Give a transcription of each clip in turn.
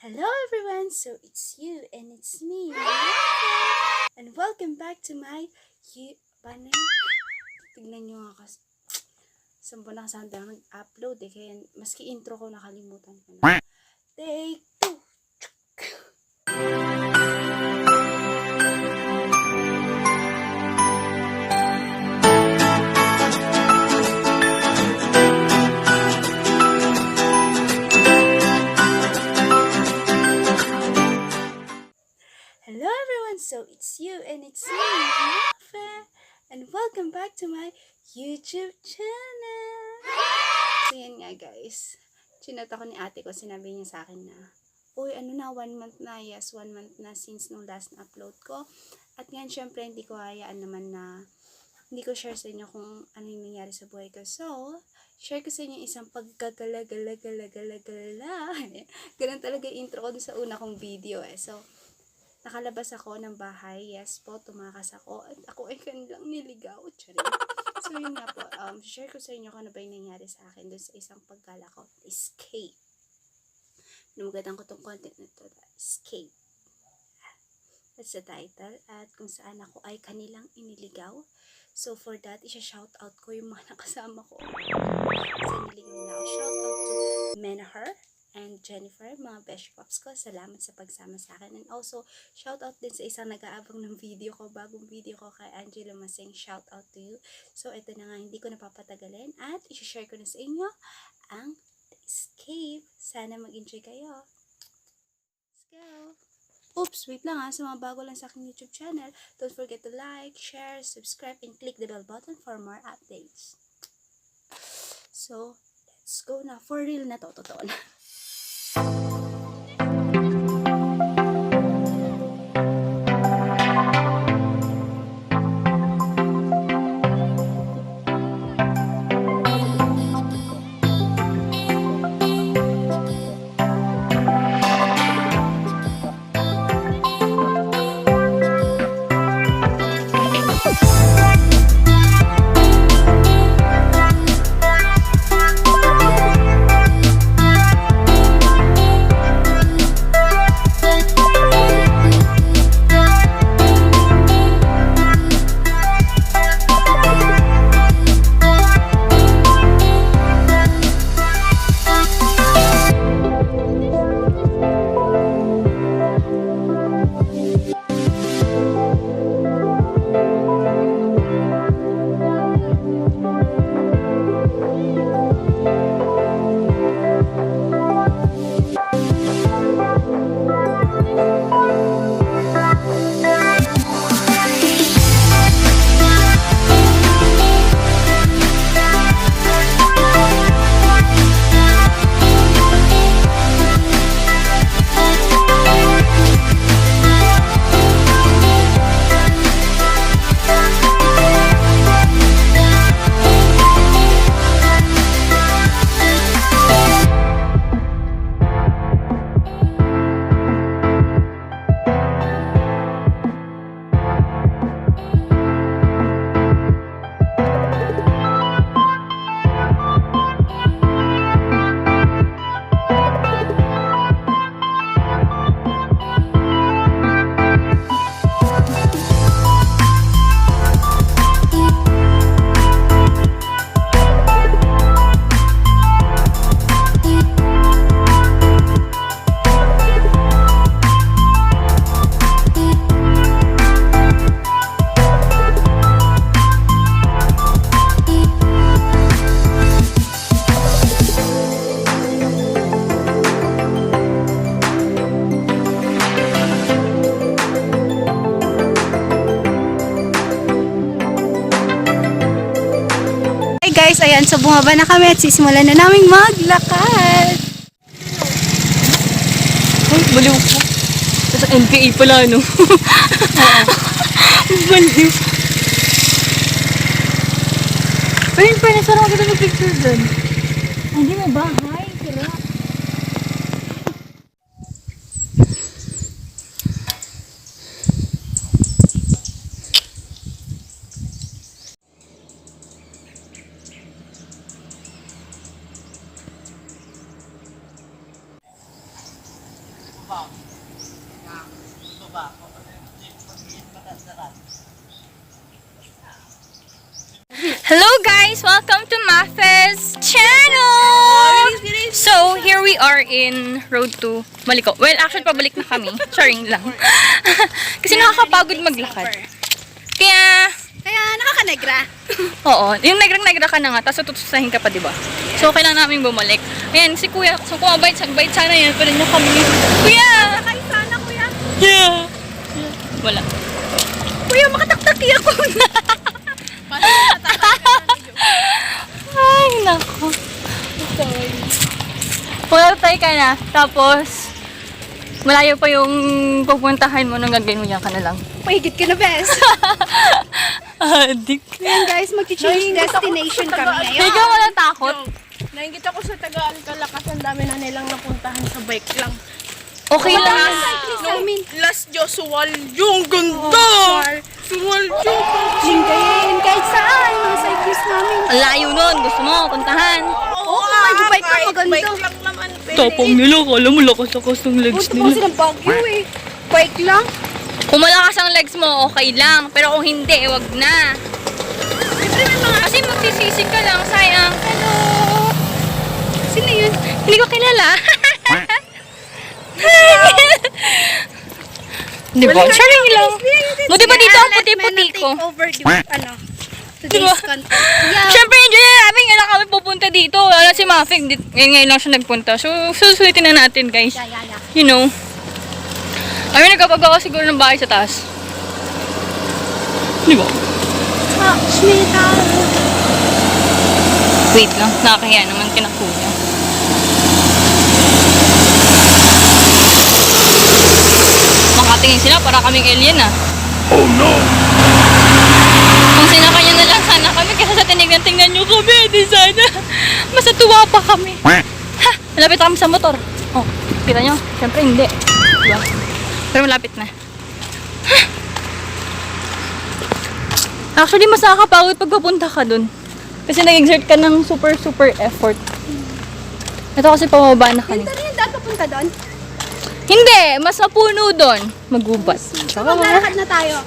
Hello everyone! So it's you and it's me, and welcome back to my Paano yun? Tignan nyo nga kasi sampo na kasama nag-upload kaya maski intro ko nakalimutan ko na. Take 2! Hello everyone! So it's you and it's me, Rafa, and welcome back to my YouTube channel! So yan nga guys, chinat ako ni ate ko, sinabi niya sa akin na uy, 1 month na, yes, 1 month na since nung last na upload ko. At ngayon syempre hindi ko hayaan naman na hindi ko share sa inyo kung ano yung nangyari sa buhay ko. So, share ko sa inyo isang pagkagala-gala-gala-gala. Ganun talaga yung intro ko dun sa una kong video So, nakalabas ako ng bahay. Yes po, tumakas ako. At ako ay kanilang niligaw. Charing. So, yun nga po. Share ko sa inyo kung ano ba yung nangyari sa akin doon sa isang paggala ko. Escape. Namagatan ko tong content na ito. Escape. That's the title. At kung saan ako ay kanilang iniligaw. So, for that, isa-shout out ko yung mga nakasama ko. Kasi niligaw na ako. Shout out to Menher and Jennifer, mga best pops ko. Salamat sa pagsama sa akin. And also, shout out din sa isang nag-aabang ng video ko, bagong video ko kay Angela Maseng. Shout out to you. So, ito na nga, hindi ko napapatagalin. At isi-share ko na sa inyo ang Escape. Sana mag-enjoy kayo. Let's go! Oops, wait lang sa mga bago lang sa aking YouTube channel, don't forget to like, share, subscribe, and click the bell button for more updates. So, let's go na. For real na to, totoo na. Guys, ayan, so bumaba na kami at sisimulan na naming maglakad. Ay, baliw ko. Sa NPA pala, no? Baliw. Pero yung fairness, parang kita mag-picture dun. Hindi mo bahay, sira. Hello guys! Welcome to Mafes channel! So, here we are in Road to Maliko. Well, actually, pabalik na kami. Sharing lang. Kasi nakakapagod maglakad. Kaya, nakakanegra. oo. Yung negrang-negra ka na nga, tapos tutusahin ka pa, diba? So, kailangan namin bumalik. Ayan, si kuya, so kung mabait, sagbait sana yan. Pero niya kami. Kuya! Sakay sana, kuya. Yeah! Wala. Kuya, makataktaki ako. Ay, nako. Pumatay ka na, tapos malayo pa yung pupuntahan mo nung gagawin mo yan ka na lang. Mahigit ka na, bes. Adik. Ayan guys, mag-change destination kami ngayon. Hindi ka wala takot. Nakikita ko sa Taga-Alcala kasi ang dami na nilang napuntahan sa bike lang. Okay lang. Cyclist namin. Last Joshua, yung ganda! Suwalyo! Lingayen, kahit saan, mga cyclist namin. Ang layo nun. Gusto mo, puntahan. Oo, may bike ka, maganda. Bike lang naman. Tapang nila, kala mo lakas-lakas ng legs Punta po kasi ng Baguio eh. Bike lang. Kung malakas ang legs mo, okay lang. Pero kung hindi, wag na. Kasi magsisisig ka lang, sayang. Hello! Sino yun? Hindi ko kilala. Di ba? Sharing lang. No, di ba dito ang puti-puti ko? Take over today's content. Yeah. Siyempre, hindi na namin ngayon kami pupunta dito. Wala si Mafik. Ngayon lang siya nagpunta. So, susulitin na natin, guys. Yeah. You know. Ayun, nagkapagawa siguro ng bahay sa taas. Di ba? Touch me down. Wait lang. Nakakahiya naman kinakuya. Makatingin sila para kaming alien ah. Oh no! Kung sinakanya na lang sana kami kasi sa tinignan-tingnan nyo kami, di sana. Masatuwa pa kami. Ha! Malapit kami sa motor. Oh, kita nyo? Siyempre hindi. Diba? Pero malapit na. Ha! Actually, mas nakakapagod pag pupunta ka dun. Kasi nag-exert ka ng super effort. Ito kasi pamaba na kami. Ganda rin yung daan papunta doon. Hindi! Mas mapuno dun. Magubat. So, maglalakad na tayo.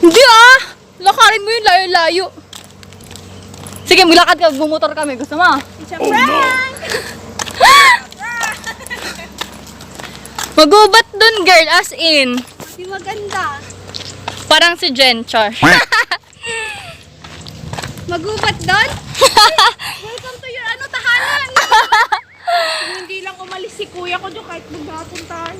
Hindi ah! Lakarin mo yung layo-layo. Sige, maglakad ka. Bumotor kami. Gusto mo? It's a prank! Magubat dun, girl. As in. Di maganda. Parang si Jen Char. Magubat doon? Welcome to your tahanan. Hindi lang umalis si kuya ko doon kahit magpapuntahan.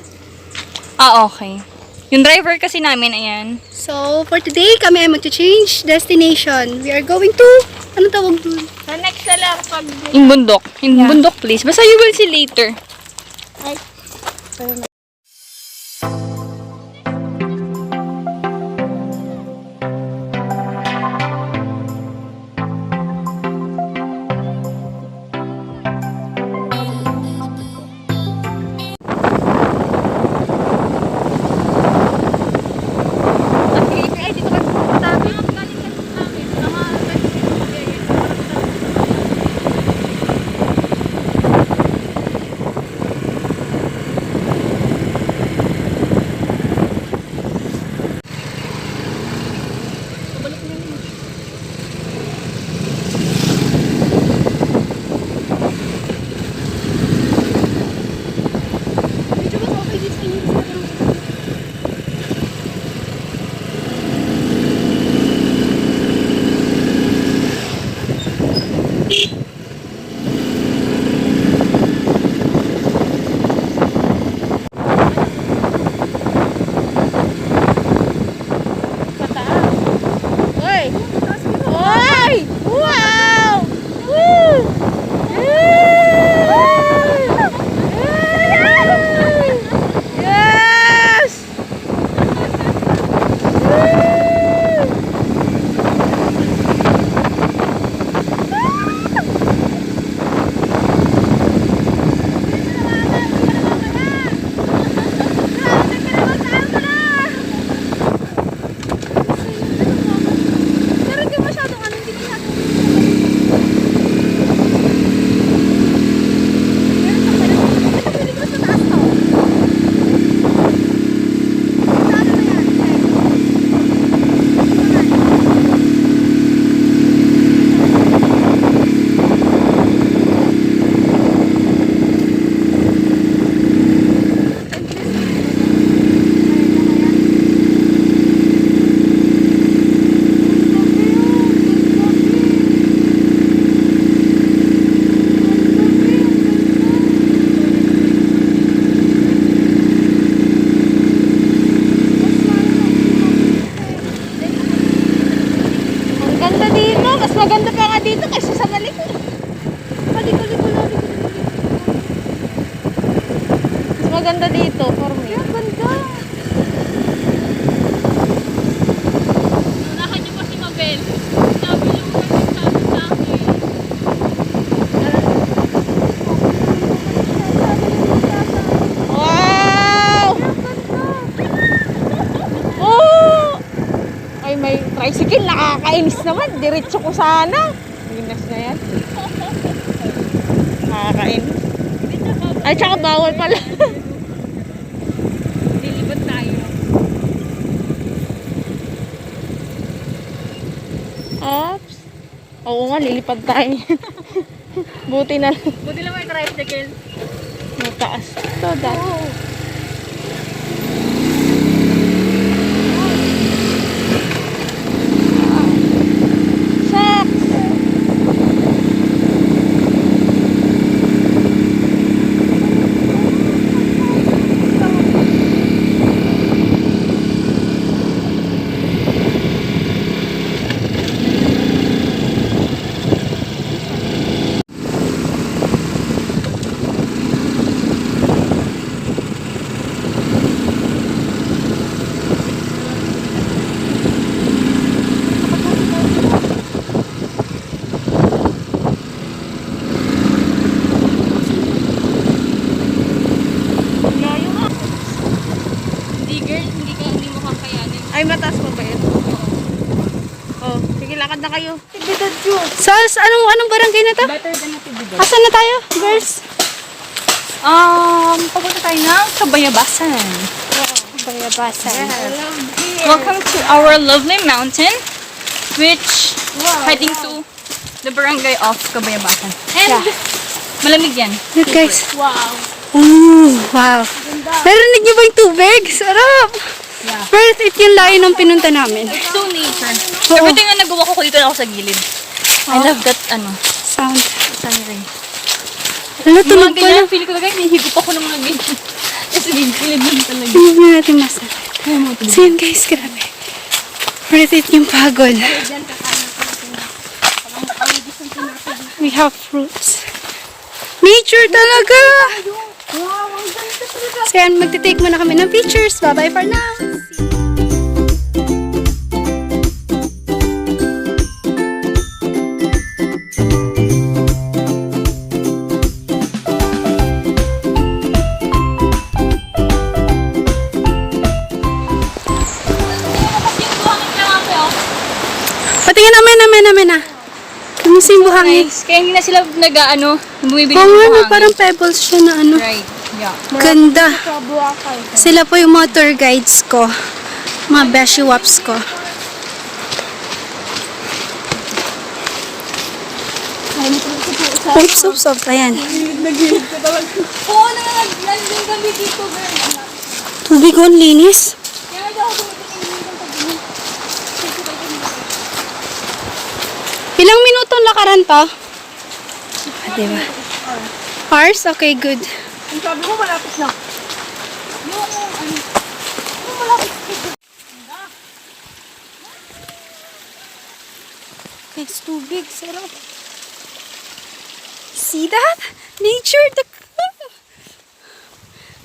Ah, okay. Yung driver kasi namin, ayan. So, for today, kami ay mag-change destination. We are going to, ano tawag doon? Sa next na lang pag... In bundok. In bundok place. Basta you will see later. maganda dito for me. Ang ganda. Unahan niyo po si Mabel. Sabi niyo po sa akin. Wow! Oh! Ay, may tricycle. Nakakainis naman. Diretso ko sana. Ginas na yan. Nakakainis. Ay, tsaka bawal pala. Lilibot tayo. Oops. Oo nga, lilipad tayo. Buti na lang. Buti lang may tricycle. Mataas. So, that. Hindi girl, hindi mo kakayanin. Ay, mataas pa ba yun? Oh, sige, lakad na kayo. Sals, anong barangay na to? Better than Natividad. Asan na tayo, girls? Papunta tayo ng Kabayabasan. Bayabasan. Welcome to our lovely mountain, which heading to the barangay of Kabayabasan. And malamig yan. Look guys. Wow. Ooh, wow. Narinig niyo ba yung tubig? Sarap. Yeah. Worth it yung layo ng pinunta namin. It's so nature. Oo. Everything na nagawa ko dito lang ako sa gilid. I love that, Sound. sunray. Ano, Yung tunog mga pa na. ganyan, feeling ko guys, nahihigop ako ng mga ganyan. Kasi gilid lang talaga. Tunog na natin masarap. So yun guys, grabe. Worth it yung pagod. We have fruits. Nature talaga! So yan, magte-take muna kami ng pictures. Bye-bye for now! Patingin namin na. Kamusta yung buhangin? Nice. Kaya hindi na sila bumibili Oo ng nga, no, buhangin. parang pebbles siya na ano. Right. Yeah. Ganda. Sila po yung mga tour guides ko. Mga beshi waps ko. Oops. Ayan. Oo, nandun kami dito, girl. Tubig ko, ang linis. Kaya daw ako tumitingin dito sa gilid. Ilang minutong lakaran to? Diba? Hours? Okay, good. Ang sabi mo, malapit na. Guys, tubig. Sarap. See that? Nature.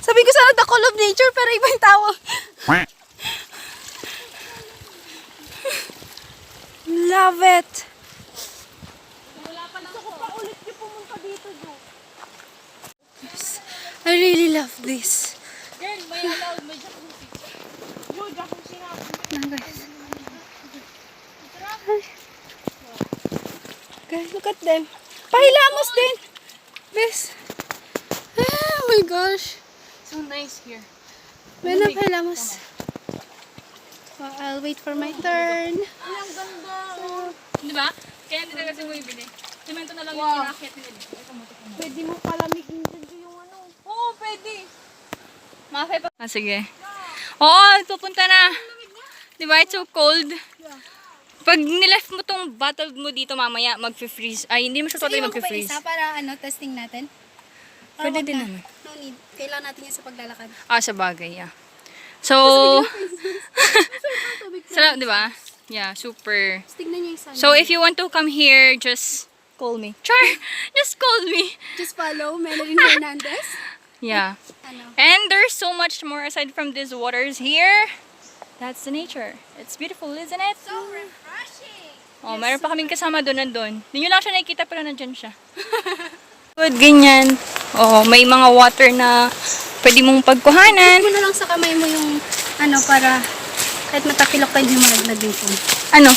Sabi ko sana the call of nature, pero iba yung tawag. Love it. Yes. I really love this. Girl, may jacuzzi. Na, guys. Guys, look at them. Pahilamos din. Bes. Oh my gosh. So nice here. May na pahilamos. So, I'll wait for my turn. Di ba? Kaya hindi na kasi bumibili. Semento na lang yung inakyat nila. Pwede mo palamigin dyan yung ano. Oo, pwede. Mafay pa. Sige. Oo, pupunta na. Di ba? It's so cold. Pag nileft mo tong bottle mo dito mamaya, mag-freeze. Ay, hindi mo siya totally mag-freeze. Para testing natin. Pwede din naman. No need. Kailangan natin yan sa paglalakad. Sa bagay, yeah. So, sarap, di ba? Yeah, super. Tignan niyo yung sun. So, if you want to come here, just call me. Char! Just call me. Just follow Melanie Hernandez. Yeah. Ano? And there's so much more aside from these waters here. That's the nature. It's beautiful, isn't it? So refreshing! Oh, mayroon pa kaming kasama doon nandun. Hindi nyo lang siya nakikita pero nandyan siya. Good, ganyan. Oh, may mga water na pwede mong pagkuhanan. Mo na lang sa kamay mo yung ano para kahit matapilok pa hindi mo malaglag yung phone. Ano?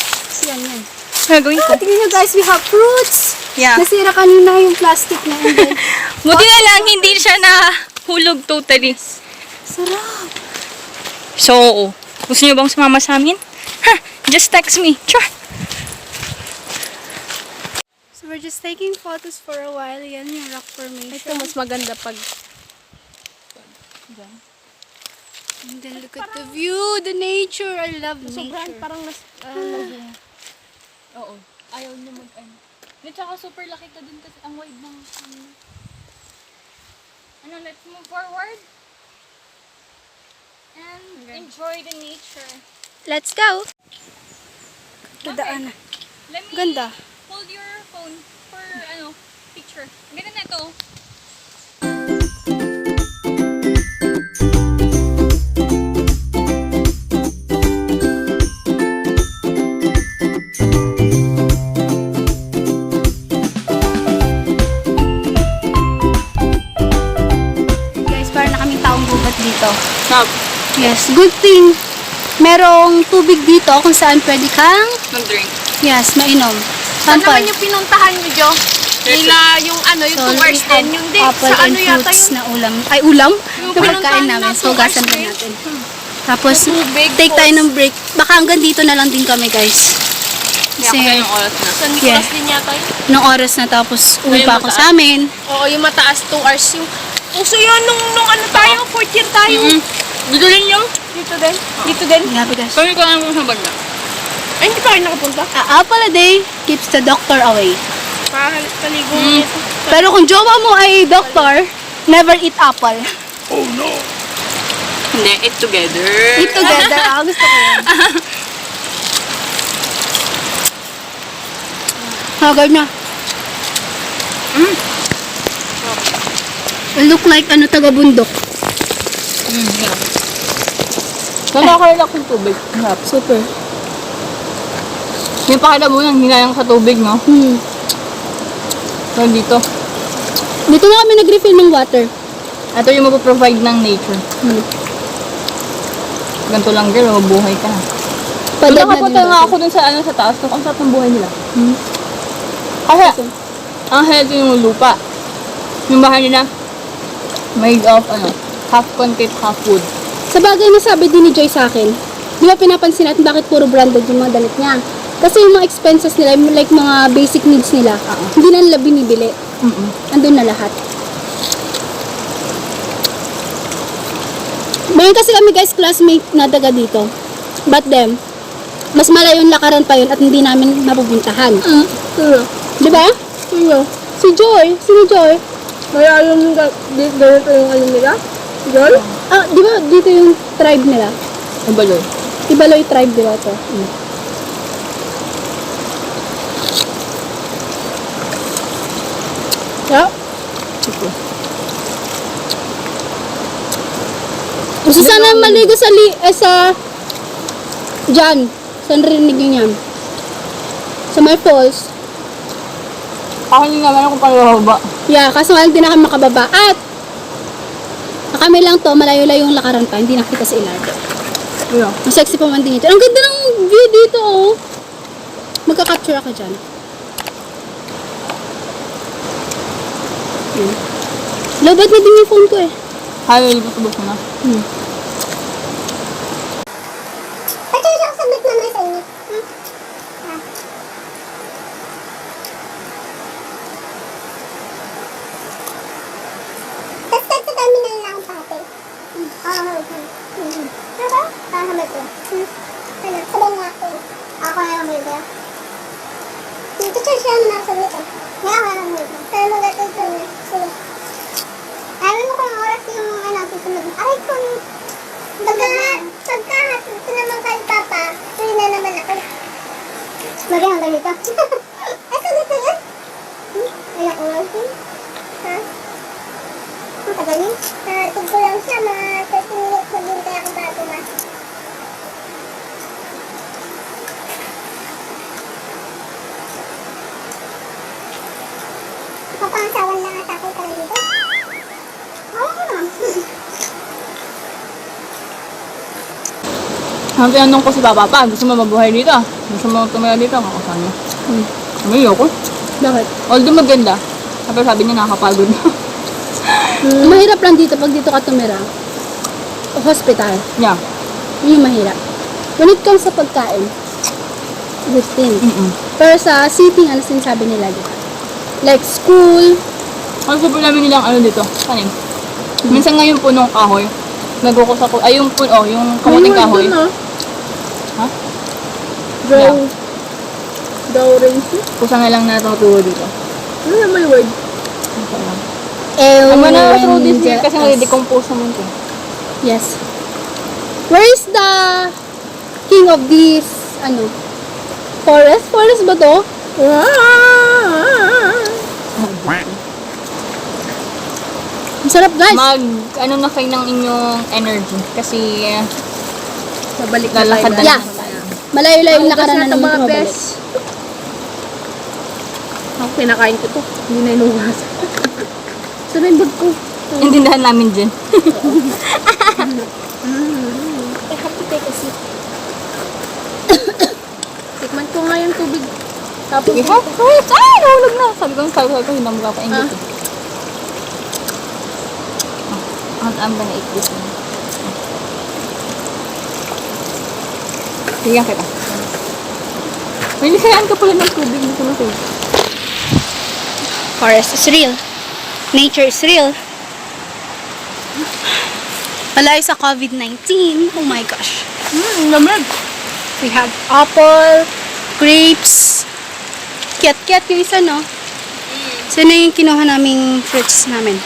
Yan. Gagawin ko. Tingnan nyo guys, we have fruits! Yeah. Nasira kanina yung plastic na and then, Buti na lang, hindi siya nahulog totally. sarap! So, gusto niyo bang sumama sa amin? Ha! Just text me. Sure. So we're just taking photos for a while. Yan yung rock formation. Ito mas maganda pag And then look at the view, the nature. I love sobrang nature. parang Oo. Ayaw niya mag-ano. At saka super laki ka din kasi ang wide ng ano, let's move forward. And enjoy the nature. Let's go! Dadaan na. Let me Ganda. hold your phone for picture. Ganda na ito. Guys, parang na kaming taong gubat dito. Stop. Yes, good thing. Merong tubig dito kung saan pwede kang, Mag-drink. yes, mainom. Saan Sample. naman yung pinuntahan nyo, Jo? Nila yung yung So, 2 hours we have din. Yung din, apple sa and ano yata fruits yung na ulam. Ay, ulam? Yung Na pagkain pinuntahan namin. na So, 2 gasan hours rin din. natin. Tapos, tubig, take tayo ng break. Baka hanggang dito na lang din kami, guys. Kasi, yung oras na. San Nicolas din yata yun. nung oras na tapos uwi Ayun, pa ako mataas. sa amin. Oo, yung mataas 2 hours yung... Uso yun nung ano tayo, 4th year tayo. Dito rin yung Dito din. Dito din. Grabe, guys. kami ko lang sa banda. Ay, hindi pa kayo nakapunta. A apple a day keeps the doctor away. Pahalit paligo nito. Pero kung jowa mo ay doctor, never eat apple. Hindi, eat together. Eat together. Gusto ko yun. Hagad na. It look like taga-bundok. Nakaka-relax yung tubig. Super. Yung pakilabunan, hinayang sa tubig, no? So, dito. Dito na kami nag-refill ng water. Ito yung mag-provide ng nature. Ganito lang, girl, mabuhay ka na. Padad na din Nakapunta nga natin. ako dun sa taas, ang sarap ng buhay nila. Kasi, ang healthy yung lupa. Yung bahay nila, made of, half concrete, half wood. Sa bagay na sabi din ni Joy sa akin, di ba pinapansin natin bakit puro branded yung mga damit niya? Kasi yung mga expenses nila, like mga basic needs nila, hindi na nila binibili. Andun na lahat. Ngayon kasi kami guys, classmate na taga dito. But them, mas malayo yung lakaran pa yun at hindi namin napupuntahan. Di ba? Si Joy. Sino Joy? Malayo yung dito yung ano nila? Joy? Ah, di ba dito yung tribe nila? Ibaloy. Ibaloy tribe, di ba ito? Yeah. Gusto sana maligo sa dyan. Saan rinig yun yan? Sa may falls. Ako hindi naman ako palababa. Yeah, kaso nga hindi na kami makababa. At kami lang to, malayo-layo yung lakaran pa. Hindi nakita sa ilalim. Yeah. Ang sexy pa man din ito. Ang ganda ng view dito, oh. Magka-capture ako dyan. Lobat na din yung phone ko eh. Hayo, libot-libot mo na. Pwede siya submit naman sa inyo. Tapos sa terminal na akong pate. Diba? Hamad ko. Ano? Sabay nga ako. Ako na hamad ko. Dito siya siya naman nakasubmit eh. Nga ako na hamad ko. Pero mag-atid ko na. Sige. Alam mo kung oras yung susunod. Aray ko. Pagka ito naman kay Papa, tuloy na naman ako. Lagyan ang ganito. Ay, sagot na yan. Ay, ako lang. Ha? galing. Tugpo lang siya, mga 30 minutes maghintay ako bago na. Kapangasawan lang at ako talaga dito. Oo naman. Ang tinanong ko si Papa pa, gusto mo mabuhay dito? Gusto mo tumira dito? Ako sa niya. May ako. Bakit? Although maganda. Sabi niya nakakapagod. Mahirap lang dito pag dito ka tumira. Hospital. Yeah. Yun yung mahirap. When it comes sa pagkain, good thing. Pero sa city, ano sinasabi nila dito? Like school. Ang sabi namin nilang ano dito, kanin. Minsan nga yung punong kahoy, nagkukus ako, ay yung puno, yung kamuting kahoy. Ha? Draw. Draw rin. Kusa nga lang natuturo dito. Ano naman yung word? I'm gonna throw this here kasi nag-decompose naman ko. Yes. Where is the king of this, ano? Forest? Forest ba to? Ang sarap, guys. Ano na kayo ng inyong energy kasi Babalik na lalakad tayo. na Yeah. Malayo-layo yung nakaraan na naman ito mabalik. Ako, pinakain ko to. Hindi na inuwas. Sabi yung bag ko. intindahan namin dyan. I have to take a sip. Tikman ko nga yung tubig. Tapos, We have fruits! Ay! Nahulog na! Sabi ko, hindi na magpapaingit eh. I'm gonna eat this one. Bigyan kita. May nisayaan ka pala ng tubig. Hindi ko na sa'yo. Forest is real. Nature is real. Malayo sa COVID-19. Oh my gosh. Lamig. We have apple, grapes, kiat-kiat yung isa, no? So, yun na yung kinuha naming fruits namin.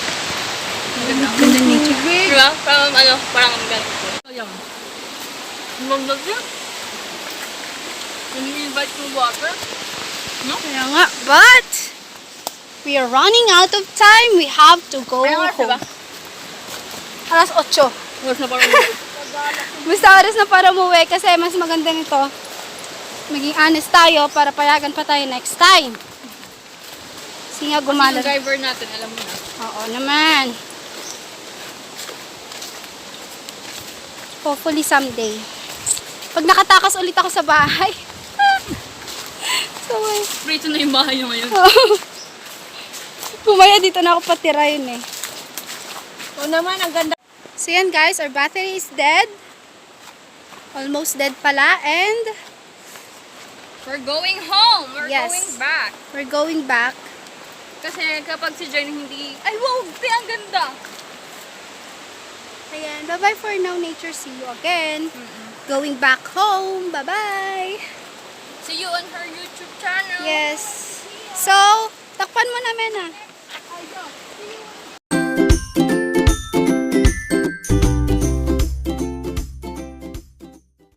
Ganda nature. Diba? Parang ang gano'n. Ayan. Magdag yan. Ini-invite mo water? Kaya nga, but we are running out of time. We have to go home. Alas 8. Oras na parang Basta oras na para umuwi kasi mas maganda nito. Maging honest tayo para payagan pa tayo next time. Kasi nga yung gumala. driver natin, alam mo na. Oo naman. Hopefully someday. Pag nakatakas ulit ako sa bahay. Sabay. Prito na yung bahay nyo ngayon. Pumaya dito na ako patira yun eh. o naman, ang ganda. So yan guys, our battery is dead. Almost dead pala and We're going home. We're Yes. going back. we're going back. Kasi kapag si Jen hindi... Ay, wow! Ang ganda! Ayan, bye-bye for now nature. See you again. Going back home. Bye-bye. See you on her YouTube channel. Yes. So, takpan mo namin ah.